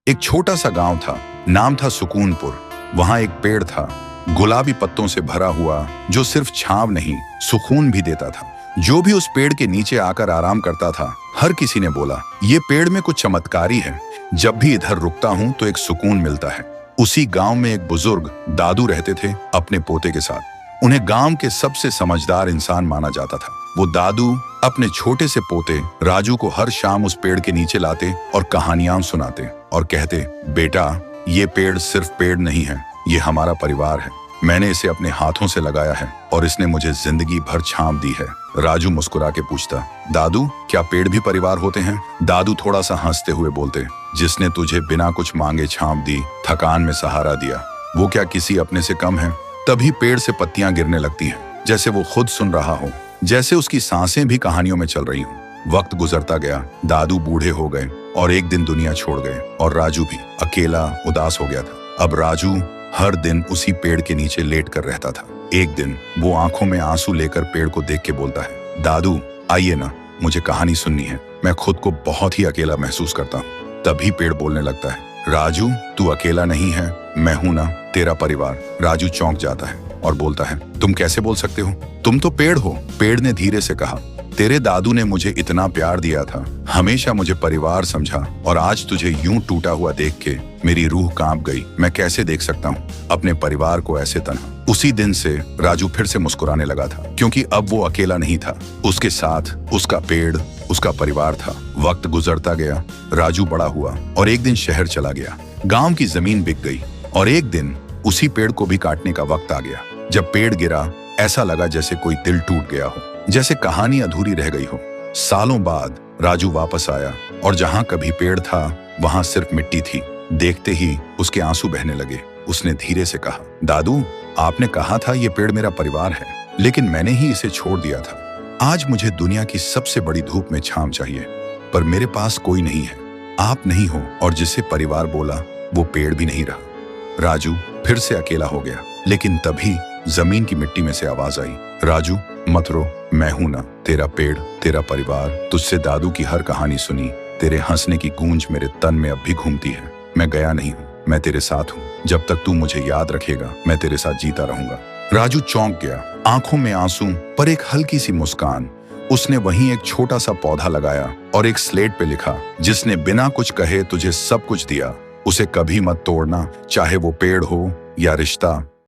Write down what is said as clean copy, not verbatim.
एक छोटा सा गांव था, नाम था सुकूनपुर। वहां एक पेड़ था, गुलाबी पत्तों से भरा हुआ, जो सिर्फ छांव नहीं, सुकून भी देता था। जो भी उस पेड़ के नीचे आकर आराम करता था, हर किसी ने बोला, ये पेड़ में कुछ चमत्कारी है। जब भी इधर रुकता हूं तो एक सुकून मिलता है। उसी गांव में एक बुजुर्ग दादू रहते थे, अपने पोते के साथ। उन्हें गांव के सबसे समझदार इंसान माना जाता था। वो दादू अपने छोटे से पोते राजू को हर शाम उस पेड़ के नीचे लाते और कहानियां सुनाते और कहते, बेटा, ये पेड़ सिर्फ पेड़ नहीं है, ये हमारा परिवार है। मैंने इसे अपने हाथों से लगाया है और इसने मुझे जिंदगी भर छांव दी है। राजू मुस्कुरा के पूछता, दादू, क्या पेड़ भी परिवार होते हैं? दादू थोड़ा सा हंसते हुए बोलते, जिसने तुझे बिना कुछ मांगे छांव दी, थकान में सहारा दिया, वो क्या किसी अपने से कम है? तभी पेड़ से पत्तियां गिरने लगती हैं, जैसे वो खुद सुन रहा हो, जैसे उसकी सांसें भी कहानियों में चल रही हों। वक्त गुजरता गया, दादू बूढ़े हो गए और एक दिन दुनिया छोड़ गए और राजू भी अकेला उदास हो गया था। अब राजू हर दिन उसी पेड़ के नीचे लेट कर रहता था। एक दिन वो आंखों में आंसू लेकर पेड़ को देख के बोलता है, दादू, आइए ना, मुझे कहानी सुननी है। मैं खुद को बहुत ही अकेला महसूस करता हूँ। तभी पेड़ बोलने लगता है, राजू, तू अकेला नहीं है, मैं हूं ना, तेरा परिवार। राजू चौंक जाता है और बोलता है, तुम कैसे बोल सकते हो? तुम तो पेड़ हो। पेड़ ने धीरे से कहा, तेरे दादू ने मुझे इतना प्यार दिया था, हमेशा मुझे परिवार समझा, और आज तुझे यूं टूटा हुआ देख के मेरी रूह कांप गई। मैं कैसे देख सकता हूँ अपने परिवार को ऐसे तन्हा? उसी दिन से राजू फिर से मुस्कुराने लगा था, क्योंकि अब वो अकेला नहीं था। उसके साथ उसका पेड़, उसका परिवार था। वक्त गुजरता गया, राजू बड़ा हुआ और एक दिन शहर चला गया। गांव की जमीन बिक गई और एक दिन उसी पेड़ को भी काटने का वक्त आ गया। जब पेड़ गिरा, ऐसा लगा जैसे कोई दिल टूट गया हो, जैसे कहानी अधूरी रह गई हो। सालों बाद राजू वापस आया और जहां कभी पेड़ था, वहां सिर्फ मिट्टी थी। देखते ही उसके आंसू बहने लगे। उसने धीरे से कहा, दादू, आपने कहा था ये पेड़ मेरा परिवार है, लेकिन मैंने ही इसे छोड़ दिया था। आज मुझे दुनिया की सबसे बड़ी धूप में छांव चाहिए, पर मेरे पास कोई नहीं है। आप नहीं हो, और जिसे परिवार बोला वो पेड़ भी नहीं रहा। राजू फिर से अकेला हो गया, लेकिन तभी जमीन की मिट्टी में से आवाज आई, राजू, मत रो, मैं हूं ना, तेरा पेड़, तेरा परिवार। तुझसे दादू की हर कहानी सुनी, तेरे हंसने की गूंज मेरे तन में अब भी घूमती है। मैं गया नहीं हूं, मैं तेरे साथ हूं। जब तक तू मुझे याद रखेगा, मैं तेरे साथ जीता रहूंगा। राजू चौंक गया, आंखों में आंसू पर एक हल्की सी मुस्कान। उसने वहीं एक छोटा सा पौधा लगाया और एक स्लेट पे लिखा, जिसने बिना कुछ कहे तुझे सब कुछ दिया, उसे कभी मत तोड़ना, चाहे वो पेड़ हो या रिश्ता।